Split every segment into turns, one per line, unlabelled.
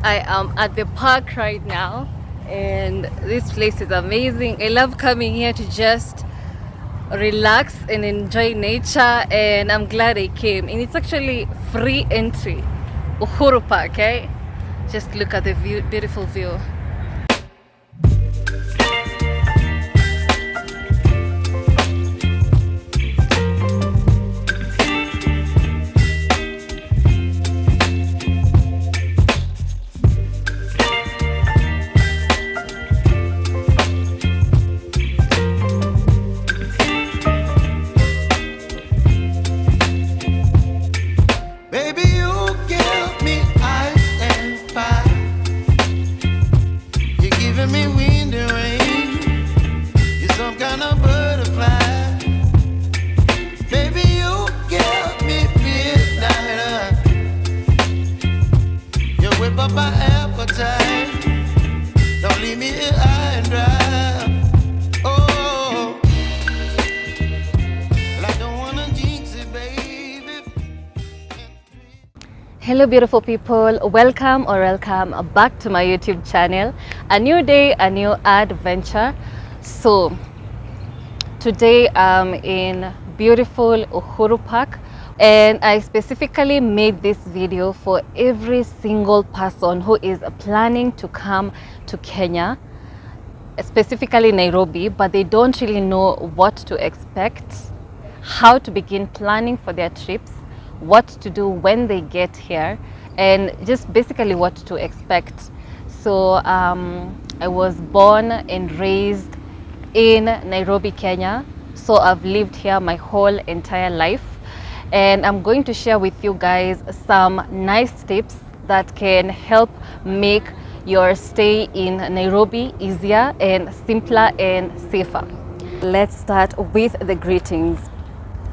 I am at the park right now, and this place is amazing. I love coming here to just relax and enjoy nature, and I'm glad I came. And it's actually free entry. Uhuru Park, eh? Just look at the view, beautiful view. Hello beautiful people, welcome back to my YouTube channel. A new day, a new adventure. So today I'm in beautiful Uhuru Park, and I specifically made this video for every single person who is planning to come to Kenya, specifically Nairobi, but they don't really know what to expect, how to begin planning for their trips, what to do when they get here, and just basically what to expect. So I was born and raised in Nairobi, Kenya, so I've lived here my whole entire life, and I'm going to share with you guys some nice tips that can help make your stay in Nairobi easier and simpler and safer. Let's start with the greetings.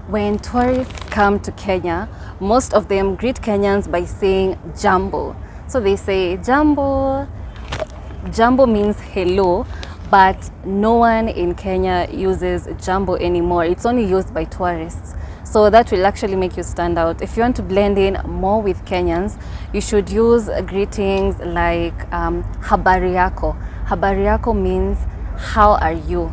When tourists come to Kenya, most of them greet Kenyans by saying jambo. So they say jambo. Jambo means hello, but no one in Kenya uses jambo anymore. It's only used by tourists. So that will actually make you stand out. If you want to blend in more with Kenyans, you should use greetings like habari yako. Habari yako means how are you?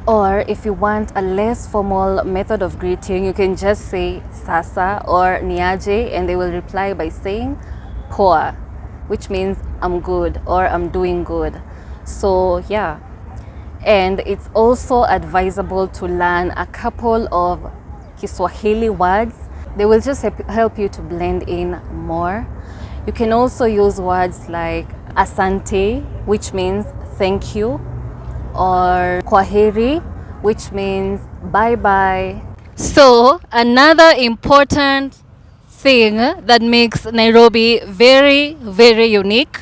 Or if you want a less formal method of greeting, you can just say sasa or niaje, and they will reply by saying poa, which means I'm good or I'm doing good. So yeah, and it's also advisable to learn a couple of Kiswahili words. They will just help you to blend in more. You can also use words like asante, which means thank you, or kwaheri, which means bye-bye. So another important thing that makes Nairobi very, very unique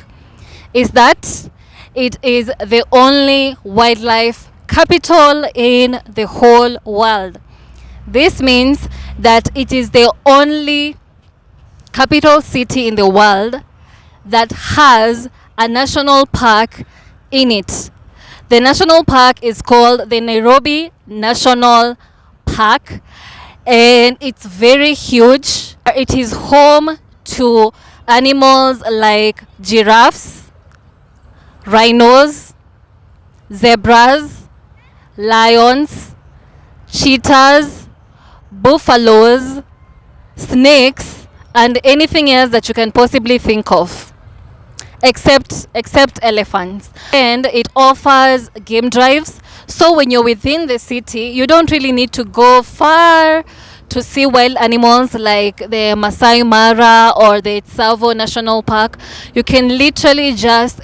is that it is the only wildlife capital in the whole world. This means that it is the only capital city in the world that has a national park in it. The national park is called the Nairobi National Park, and it's very huge. It is home to animals like giraffes, rhinos, zebras, lions, cheetahs, buffaloes, snakes, and anything else that you can possibly think of. Except elephants. And it offers game drives, so when you're within the city, you don't really need to go far to see wild animals like the Masai Mara or the Tsavo National Park. You can literally just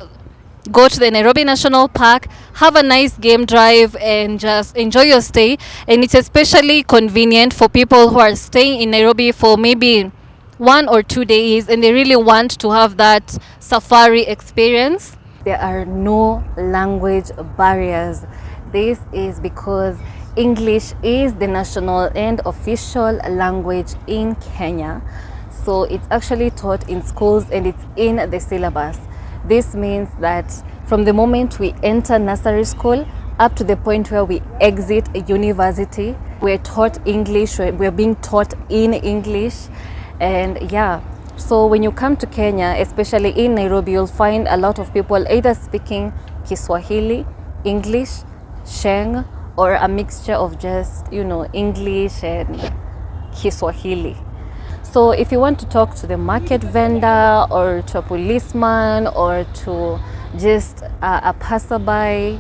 go to the Nairobi National Park, have a nice game drive, and just enjoy your stay. And it's especially convenient for people who are staying in Nairobi for maybe 1 or 2 days and they really want to have that safari experience. There are no language barriers. This is because English is the national and official language in Kenya. So it's actually taught in schools and it's in the syllabus. This means that from the moment we enter nursery school up to the point where we exit a university, we're taught English, we're being taught in English. And yeah, So when you come to Kenya, especially in Nairobi, you'll find a lot of people either speaking Kiswahili, English, Sheng, or a mixture of just, you know, English and Kiswahili. So if you want to talk to the market vendor or to a policeman or to just a passerby,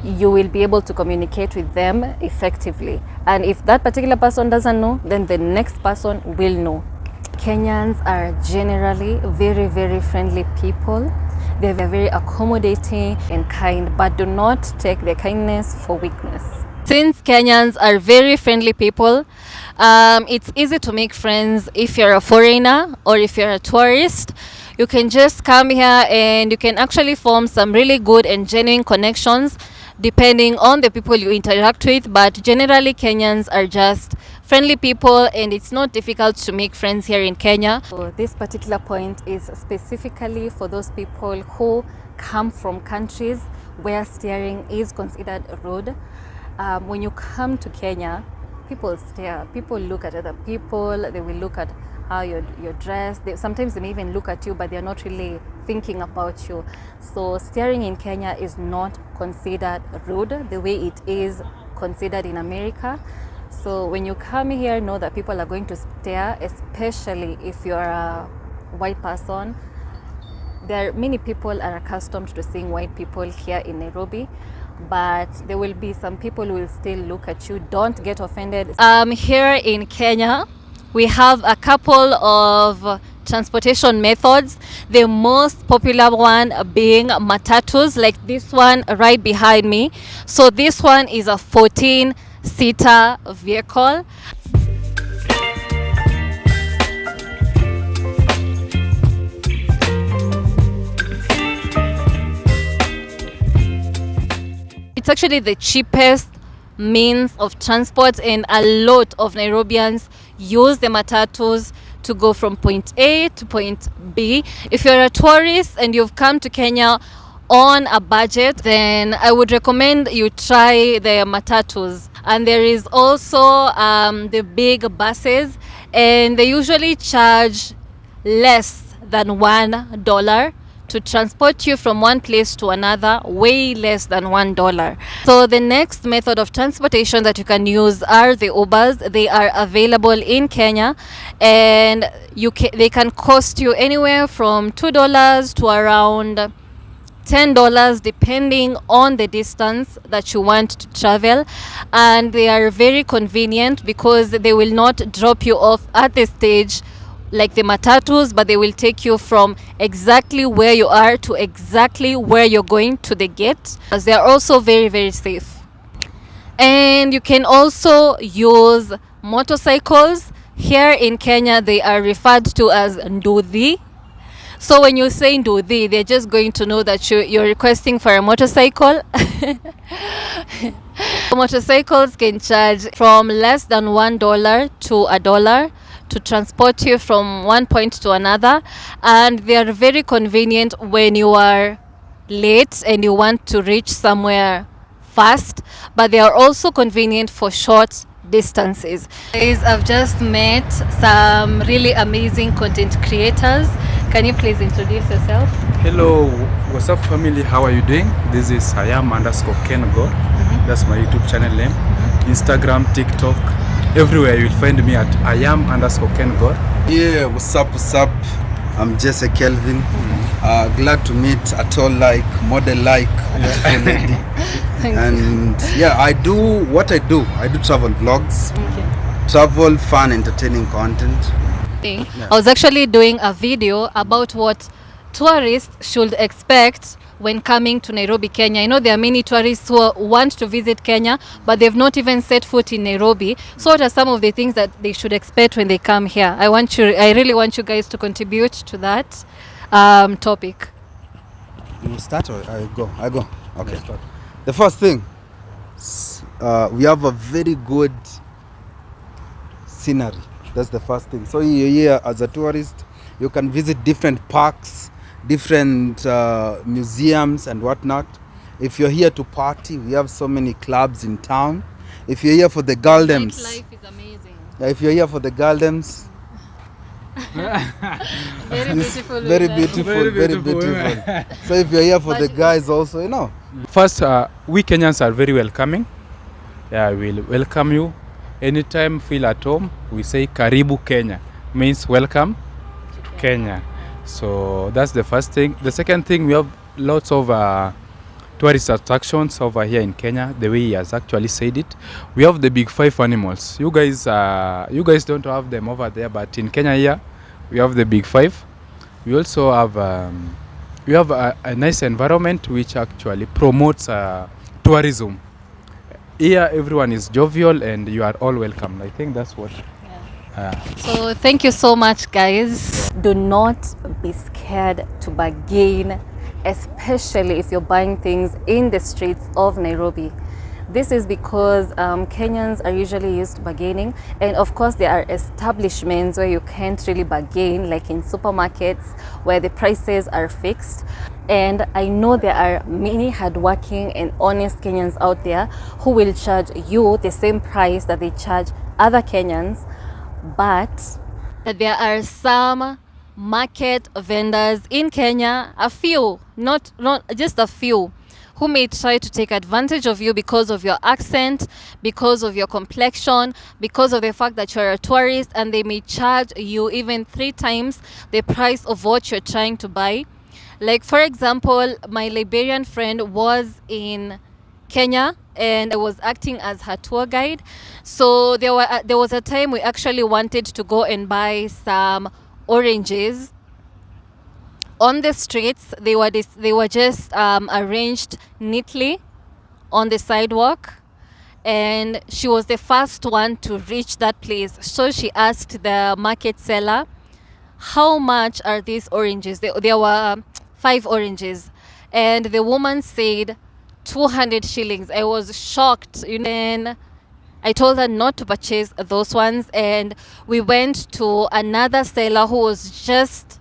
you will be able to communicate with them effectively. And if that particular person doesn't know, then the next person will know. Kenyans are generally very, very friendly people. They're very accommodating and kind, but do not take their kindness for weakness. Since Kenyans are very friendly people, it's easy to make friends if you're a foreigner or if you're a tourist. You can just come here and you can actually form some really good and genuine connections depending on the people you interact with. But generally, Kenyans are just friendly people and it's not difficult to make friends here in Kenya. So this particular point is specifically for those people who come from countries where steering is considered rude. When you come to Kenya, people stare, people look at other people, they will look at how you're dressed. Sometimes they may even look at you, but they're not really thinking about you. So steering in Kenya is not considered rude the way it is considered in America. So when you come here, know that people are going to stare, especially if you're a white person. There are many people are accustomed to seeing white people here in Nairobi, but there will be some people who will still look at you. Don't get offended. Here in Kenya, we have a couple of transportation methods. The most popular one being matatus, like this one right behind me. So this one is a 14-seater vehicle. It's actually the cheapest means of transport, and a lot of Nairobians use the matatus to go from point A to point B. If you're a tourist and you've come to Kenya on a budget, then I would recommend you try the matatus. And there is also the big buses, and they usually charge less than $1 to transport you from one place to another, way less than $1. So the next method of transportation that you can use are the Ubers. They are available in Kenya, and they can cost you anywhere from $2 to around $10 depending on the distance that you want to travel. And they are very convenient because they will not drop you off at the stage like the matatus, but they will take you from exactly where you are to exactly where you're going to the gate, as they are also very, very safe. And you can also use motorcycles. Here in Kenya, they are referred to as nduthi. So when you say nduthi, they're just going to know that you're requesting for a motorcycle. Motorcycles can charge from less than $1 to $1 to transport you from one point to another, and they are very convenient when you are late and you want to reach somewhere fast, but they are also convenient for short distances. Guys, I've just met some really amazing content creators. Can you please introduce yourself?
Hello, what's up family, how are you doing? This is _KenGo. That's my YouTube channel name. Instagram, TikTok, everywhere you'll find me at _KenGo.
Yeah, what's up? I'm Jesse Kelvin. Glad to meet a tall like, model like, beautiful lady. And yeah, I do what I do. I do travel vlogs, travel, fun, entertaining content.
Yeah. I was actually doing a video about what tourists should expect when coming to Nairobi, Kenya. I know there are many tourists who want to visit Kenya, but they've not even set foot in Nairobi. So what are some of the things that they should expect when they come here? I really want you guys to contribute to that topic.
You start or I go? Okay. The first thing, we have a very good scenery. That's the first thing. So you're here as a tourist, you can visit different parks, different museums and whatnot. If you're here to party, we have so many clubs in town. If you're here for the gardens,
Life is amazing.
if you're here for the gardens,
Very beautiful.
Very
women.
beautiful,
Very
very
beautiful
beautiful.
women.
So if you're here for the
But-
guys also, you know.
First, we Kenyans are very welcoming. Yeah, we'll welcome you. Anytime feel at home, we say Karibu Kenya. Means welcome Kenya. So that's the first thing. The second thing, we have lots of tourist attractions over here in Kenya. The way he has actually said it, we have the big 5 animals. You guys don't have them over there, but in Kenya here, we have the big 5. We also have a nice environment which actually promotes tourism. Here, everyone is jovial and you are all welcome. I think that's what.
So thank you so much, guys. Do not be scared to bargain, especially if you're buying things in the streets of Nairobi. This is because Kenyans are usually used to bargaining, and of course there are establishments where you can't really bargain, like in supermarkets where the prices are fixed. And I know there are many hardworking and honest Kenyans out there who will charge you the same price that they charge other Kenyans, but there are some market vendors in Kenya, a few, not just a few, who may try to take advantage of you because of your accent, because of your complexion, because of the fact that you're a tourist, and they may charge you even 3 times the price of what you're trying to buy. Like, for example, my Liberian friend was in Kenya and I was acting as her tour guide. So there was a time we actually wanted to go and buy some oranges on the streets. They were just arranged neatly on the sidewalk, and she was the first one to reach that place. So she asked the market seller, how much are these oranges? There were 5 oranges, and the woman said 200 shillings. I was shocked. And I told her not to purchase those ones, and we went to another seller who was just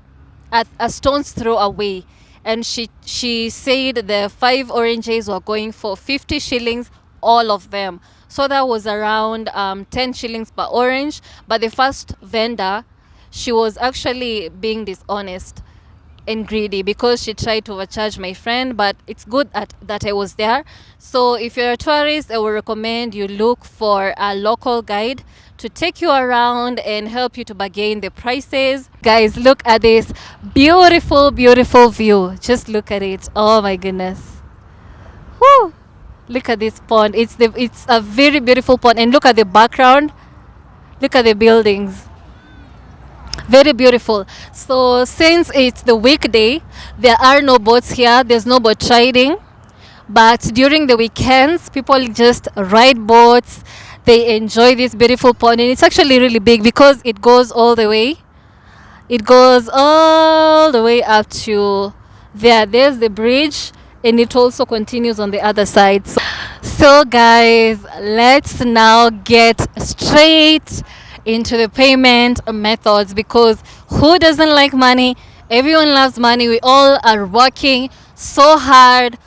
at a stone's throw away, and she said the 5 oranges were going for 50 shillings, all of them. So that was around 10 shillings per orange. But the first vendor, she was actually being dishonest and greedy because she tried to overcharge my friend. But it's good that I was there. So if you're a tourist, I would recommend you look for a local guide to take you around and help you to bargain the prices. Guys, look at this beautiful view. Just look at it. Oh my goodness. Woo! Look at this pond. It's a very beautiful pond, and look at the background. Look at the buildings. Very beautiful. So since it's the weekday, there are no boats here. There's no boat riding. But during the weekends, people just ride boats. They enjoy this beautiful pond, and it's actually really big because it goes all the way. It goes all the way up to there. There's the bridge, and it also continues on the other side. So guys, let's now get straight into the payment methods, because who doesn't like money? Everyone loves money. We all are working so hard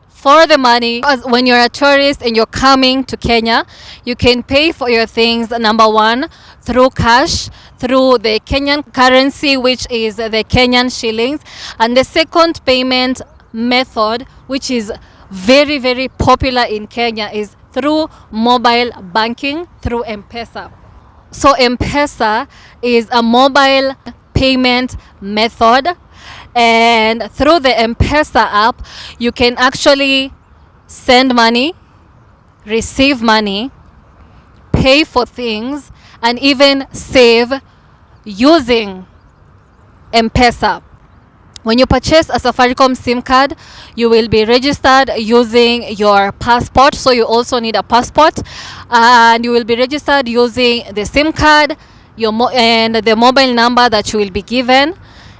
for the money. As when you're a tourist and you're coming to Kenya, you can pay for your things, number 1, through cash, through the Kenyan currency, which is the Kenyan shillings. And the second payment method, which is very, very popular in Kenya, is through mobile banking, through M-Pesa. So M-Pesa is a mobile payment method, and through the M-Pesa app, you can actually send money, receive money, pay for things, and even save using M-Pesa. When you purchase a Safaricom SIM card, you will be registered using your passport. So you also need a passport, and you will be registered using the SIM card, and the mobile number that you will be given.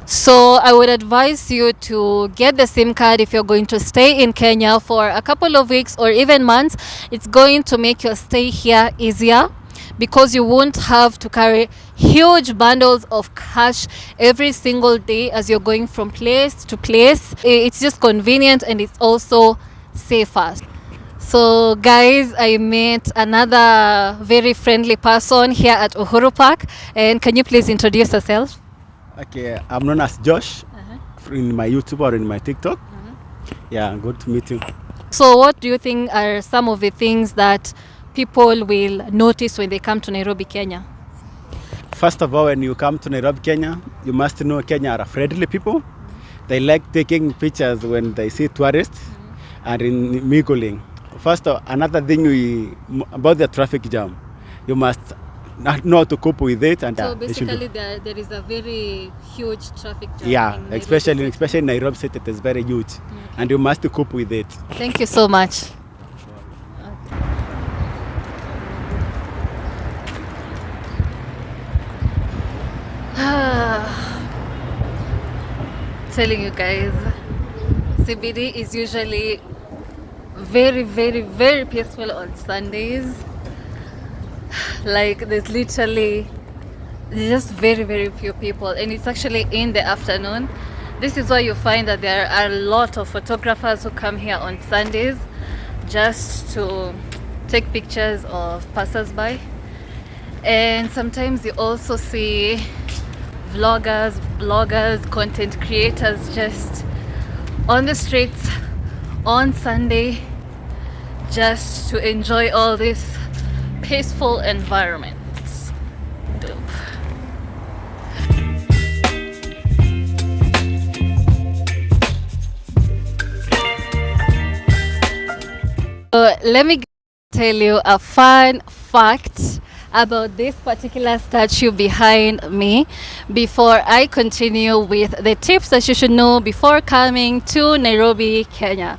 So I would advise you to get the SIM card if you're going to stay in Kenya for a couple of weeks or even months. It's going to make your stay here easier, because you won't have to carry huge bundles of cash every single day as you're going from place to place. It's just convenient, and it's also safer. So guys, I met another very friendly person here at Uhuru Park. And can you please introduce yourself?
Okay, I'm known as Josh in my YouTube or in my TikTok. Yeah, good to meet you.
So what do you think are some of the things that people will notice when they come to Nairobi, Kenya?
First of all, when you come to Nairobi, Kenya, you must know Kenya are friendly people. They like taking pictures when they see tourists and in mingling. First, another thing about the traffic jam, you must know how to cope with it. And
So basically there is a very huge traffic jam.
yeah,
in Nairobi
especially
City.
in Nairobi City, it is very huge, and you must cope with it.
Thank you so much. Telling you guys, CBD is usually very, very, very peaceful on Sundays. Like there's just very, very few people, and it's actually in the afternoon. This is why you find that there are a lot of photographers who come here on Sundays just to take pictures of passers-by. And sometimes you also see vloggers, bloggers, content creators just on the streets on Sunday just to enjoy all this peaceful environment. Dope. So let me tell you a fun fact about this particular statue behind me before I continue with the tips that you should know before coming to Nairobi, Kenya.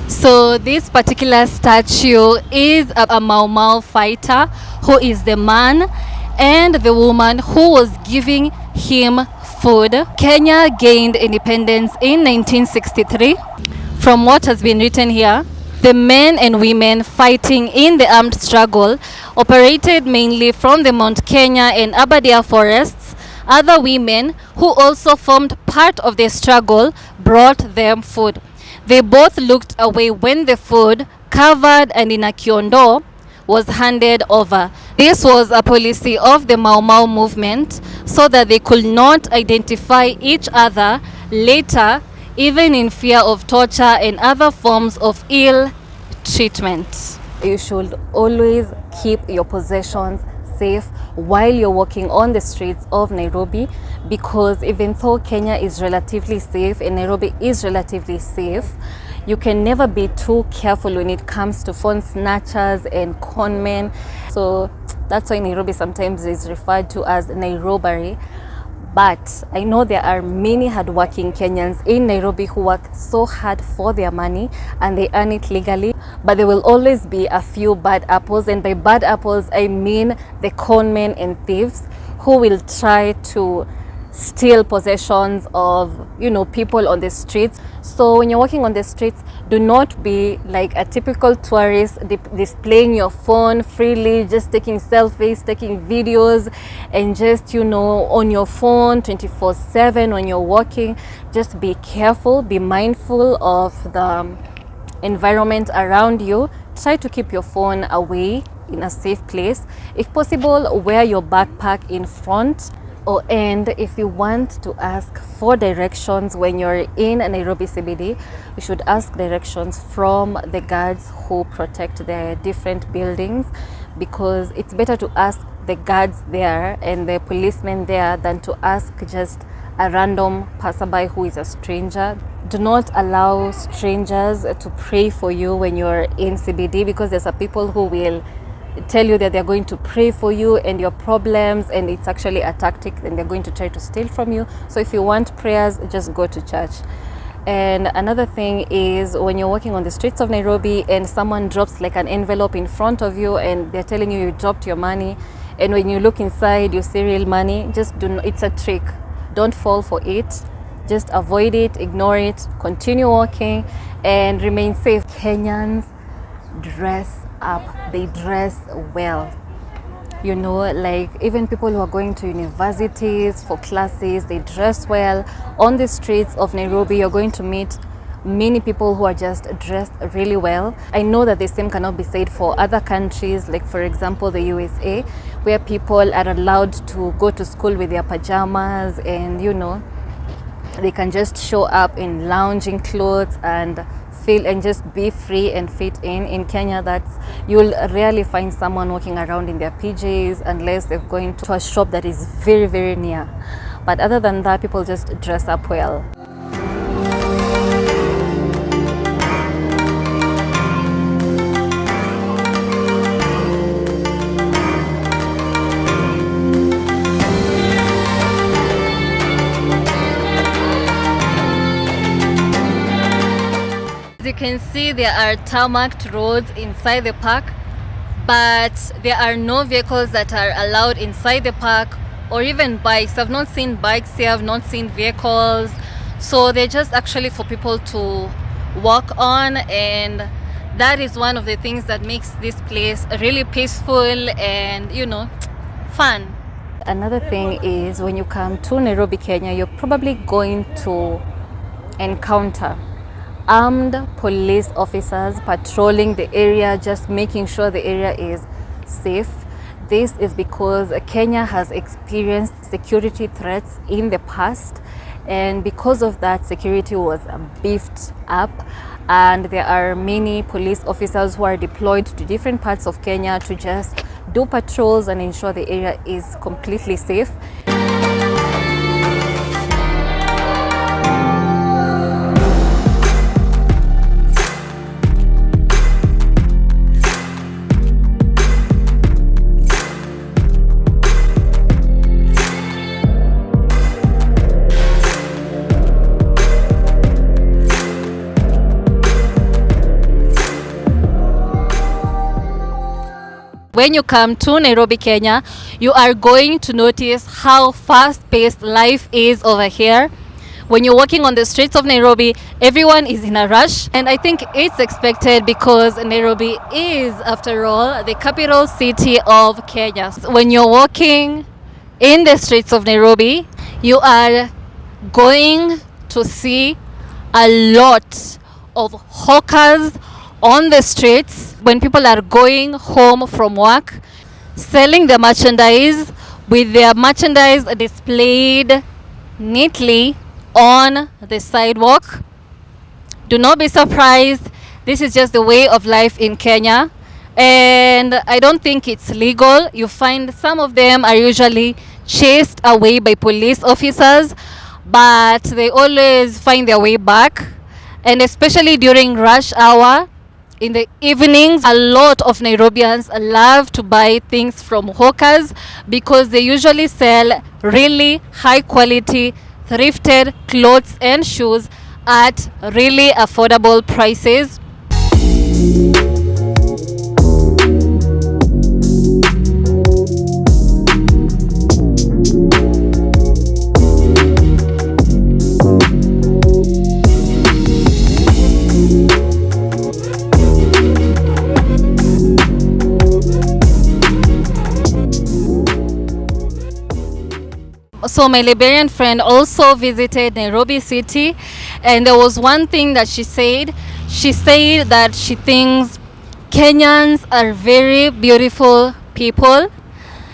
So this particular statue is a Mau Mau fighter who is the man and the woman who was giving him food. Kenya gained independence in 1963. From what has been written here, the men and women fighting in the armed struggle operated mainly from the Mount Kenya and Aberdare forests. Other women who also formed part of the struggle brought them food. They both looked away when the food, covered and in a kiondo, was handed over. This was a policy of the Mau Mau movement so that they could not identify each other later, even in fear of torture and other forms of ill treatment. You should always keep your possessions safe while you're walking on the streets of Nairobi, because even though Kenya is relatively safe and Nairobi is relatively safe, you can never be too careful when it comes to phone snatchers and conmen. So that's why Nairobi sometimes is referred to as Nairobari. But I know there are many hardworking Kenyans in Nairobi who work so hard for their money and they earn it legally. But there will always be a few bad apples, and by bad apples I mean the conmen and thieves who will try to steal possessions of, you know, people on the streets. So when you're walking on the streets, do not be like a typical tourist displaying your phone freely, just taking selfies, taking videos, and just, you know, on your phone 24/7 when you're walking. Just be careful, be mindful of the environment around you. Try to keep your phone away in a safe place. If possible, wear your backpack in front. And if you want to ask for directions when you're in Nairobi CBD, you should ask directions from the guards who protect the different buildings, because it's better to ask the guards there and the policemen there than to ask just a random passerby who is a stranger. Do not allow strangers to pray for you when you're in CBD, because there's some people who will tell you that they're going to pray for you and your problems, and it's actually a tactic, and they're going to try to steal from you. So if you want prayers, just go to church. And another thing is, when you're walking on the streets of Nairobi and someone drops like an envelope in front of you and they're telling you dropped your money, and when you look inside you see real money, just do not, it's a trick. Don't fall for it. Just avoid it, ignore it, continue walking and remain safe. Kenyans dress up, they dress well, you know, like even people who are going to universities for classes, they dress well. On the streets of Nairobi, you're going to meet many people who are just dressed really well. I know that the same cannot be said for other countries, like for example the USA, where people are allowed to go to school with their pajamas, and you know, they can just show up in lounging clothes and feel and just be free and fit in. In Kenya, you'll rarely find someone walking around in their PJs unless they're going to a shop that is very, very near. But other than that, people just dress up well. You can see there are tarmacked roads inside the park, but there are no vehicles that are allowed inside the park, or even bikes. I've not seen bikes here, I've not seen vehicles, so they're just actually for people to walk on, and that is one of the things that makes this place really peaceful and, you know, fun. Another thing is, when you come to Nairobi, Kenya, you're probably going to encounter armed police officers patrolling the area, just making sure the area is safe. This is because Kenya has experienced security threats in the past, and because of that, security was beefed up, and there are many police officers who are deployed to different parts of Kenya to just do patrols and ensure the area is completely safe. When you come to Nairobi, Kenya, you are going to notice how fast-paced life is over here. When you're walking on the streets of Nairobi, everyone is in a rush, and I think it's expected because Nairobi is, after all, the capital city of Kenya. So when you're walking in the streets of Nairobi, you are going to see a lot of hawkers on the streets when people are going home from work, selling their merchandise, with their merchandise displayed neatly on the sidewalk. Do not be surprised, this is just the way of life in Kenya, and I don't think it's legal. You find some of them are usually chased away by police officers, but they always find their way back, and especially during rush hour in the evenings, a lot of Nairobians love to buy things from hawkers because they usually sell really high quality thrifted clothes and shoes at really affordable prices. So my Liberian friend also visited Nairobi city, and there was one thing that she said. She said that she thinks Kenyans are very beautiful people.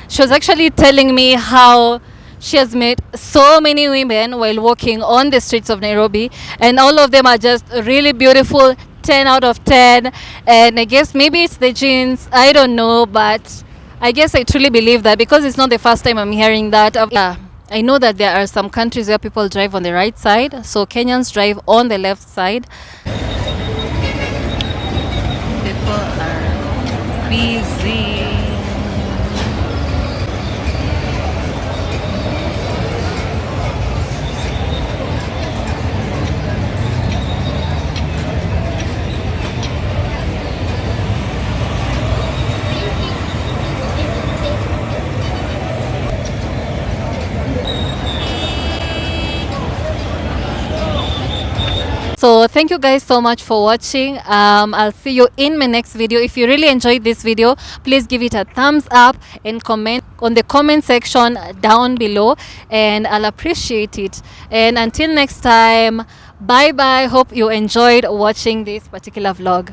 She was actually telling me how she has met so many women while walking on the streets of Nairobi, and all of them are just really beautiful, 10 out of 10. And I guess maybe it's the genes, I don't know, but I guess I truly believe that because it's not the first time I'm hearing that. Yeah, I know that there are some countries where people drive on the right side, so Kenyans drive on the left side. People are busy. So thank you guys so much for watching. I'll see you in my next video. If you really enjoyed this video, please give it a thumbs up and comment on the comment section down below, and I'll appreciate it. And until next time, Bye bye. Hope you enjoyed watching this particular vlog.